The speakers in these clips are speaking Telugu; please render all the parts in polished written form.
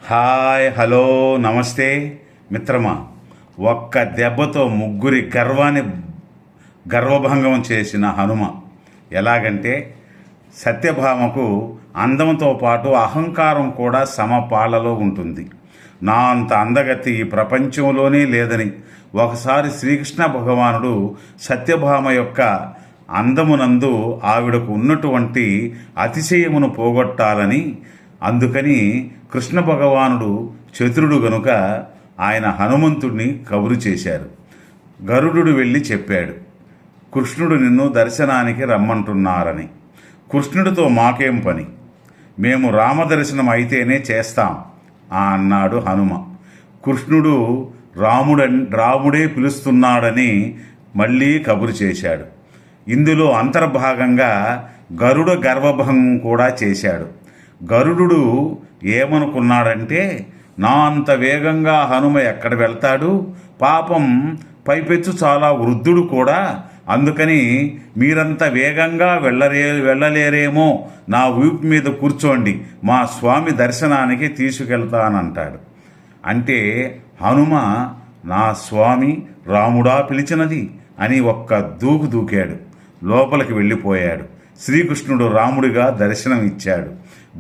హాయ్ హలో నమస్తే మిత్రమా. ఒక్క దెబ్బతో ముగ్గురి గర్వభంగం చేసిన హనుమ ఎలాగంటే సత్యభామకు అందంతో పాటు అహంకారం కూడా సమపాలలో ఉంటుంది. నా అంత అందగతి ఈ ప్రపంచంలోనే లేదని ఒకసారి శ్రీకృష్ణ భగవానుడు సత్యభామ యొక్క అందమునందు ఆవిడకు ఉన్నటువంటి అతిశయమును పోగొట్టాలని, అందుకని కృష్ణ భగవానుడు చతురుడు గనుక ఆయన హనుమంతుడిని కబురు చేశారు. గరుడు వెళ్ళి చెప్పాడు, కృష్ణుడు నిన్ను దర్శనానికి రమ్మంటున్నారని. కృష్ణుడితో మాకేం పని, మేము రామదర్శనం అయితేనే చేస్తాం అన్నాడు హనుమ. కృష్ణుడు రాముడే పిలుస్తున్నాడని మళ్ళీ కబురు చేశాడు. ఇందులో అంతర్భాగంగా గరుడ గర్వభంగం కూడా చేశాడు. గరుడు ఏమనుకున్నాడంటే, నా అంత వేగంగా హనుమ ఎక్కడ వెళ్తాడు, పాపం పైపెచ్చు చాలా వృద్ధుడు కూడా, అందుకని మీరంత వేగంగా వెళ్ళలేరేమో, నా వీపు మీద కూర్చోండి, మా స్వామి దర్శనానికి తీసుకెళ్తానంటాడు. అంటే హనుమ నా స్వామి రాముడా పిలిచినది అని ఒక్క దూకు దూకాడు. లోపలికి వెళ్ళిపోయాడు. శ్రీకృష్ణుడు రాముడిగా దర్శనం ఇచ్చాడు.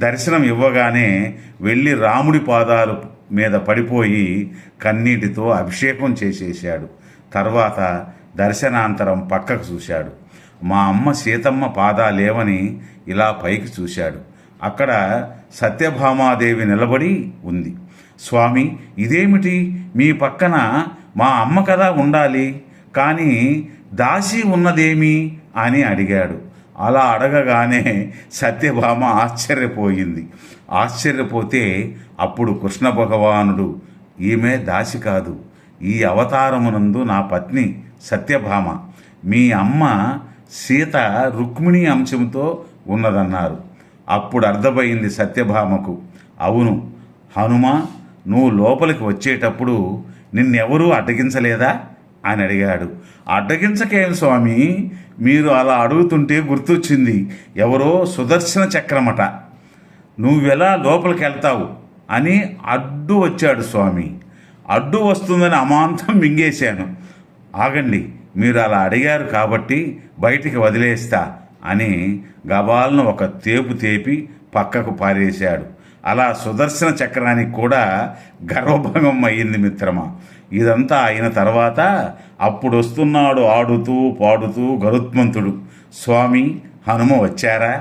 దర్శనం ఇవ్వగానే వెళ్ళి రాముడి పాదాలు మీద పడిపోయి కన్నీటితో అభిషేకం చేసేశాడు. తర్వాత దర్శనాంతరం పక్కకు చూశాడు. మా అమ్మ సీతమ్మ పాదాలేవని ఇలా పైకి చూశాడు. అక్కడ సత్యభామాదేవి నిలబడి ఉంది. స్వామి, ఇదేమిటి, మీ పక్కన మా అమ్మ కదా ఉండాలి, కానీ దాసి ఉన్నదేమి అని అడిగాడు. అలా అడగగానే సత్యభామ ఆశ్చర్యపోయింది. ఆశ్చర్యపోతే అప్పుడు కృష్ణ భగవానుడు, ఈమె దాసి కాదు, ఈ అవతారమునందు నా పత్ని సత్యభామ, మీ అమ్మ సీత రుక్మిణి అంశంతో ఉన్నదన్నారు. అప్పుడు అర్థమైంది సత్యభామకు. అవును హనుమ, నువ్వు లోపలికి వచ్చేటప్పుడు నిన్నెవరూ అడ్డగించలేదా అని అడిగాడు. అడ్డగించకేం స్వామి, మీరు అలా అడుగుతుంటే గుర్తొచ్చింది, ఎవరో సుదర్శన చక్రమట, నువ్వెలా లోపలికి వెళ్తావు అని అడ్డు వచ్చాడు స్వామి. అడ్డు వస్తుందని అమాంతం మింగేశాను. ఆగండి, మీరు అలా అడిగారు కాబట్టి బయటికి వదిలేస్తా అని గబాలను ఒక తేపు తేపి పక్కకు పారేశాడు. అలా సుదర్శన చక్రానికి కూడా గర్వభంగం అయ్యింది మిత్రమా. ఇదంతా అయిన తర్వాత అప్పుడు వస్తున్నాడు ఆడుతూ పాడుతూ గరుత్మంతుడు. స్వామి, హనుమ వచ్చారా,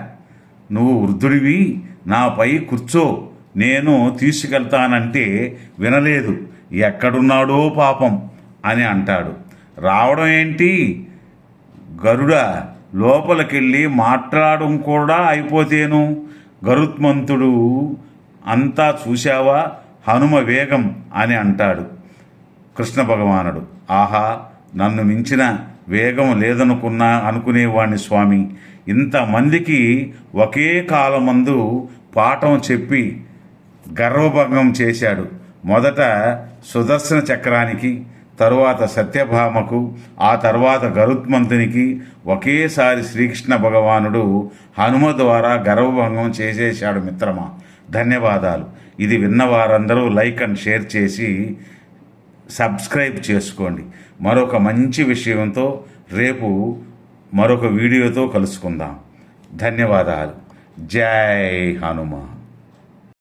నువ్వు వృద్ధుడివి, నాపై కూర్చో, నేను తీసుకెళ్తానంటే వినలేదు, ఎక్కడున్నాడో పాపం అని అంటాడు. రావడం ఏంటి గరుడ, లోపలికెళ్ళి మాట్లాడడం కూడా అయిపోతేను. గరుత్మంతుడు, అంతా చూశావా హనుమ వేగం అని అంటాడు. కృష్ణ భగవానుడు, ఆహా, నన్ను మించిన వేగం అనుకునేవాణ్ణి స్వామి. ఇంతమందికి ఒకే కాలమందు పాఠం చెప్పి గర్వభంగం చేశాడు. మొదట సుదర్శన చక్రానికి, తరువాత సత్యభామకు, ఆ తర్వాత గరుత్మంతునికి ఒకేసారి శ్రీకృష్ణ భగవానుడు హనుమ ద్వారా గర్వభంగం చేసేశాడు మిత్రమా. ధన్యవాదాలు. ఇది విన్నవారందరూ లైక్ అండ్ షేర్ చేసి సబ్స్క్రైబ్ చేసుకోండి. మరొక మంచి విషయంతో రేపు మరొక వీడియోతో కలుసుకుందాం. ధన్యవాదాలు. జై హనుమ.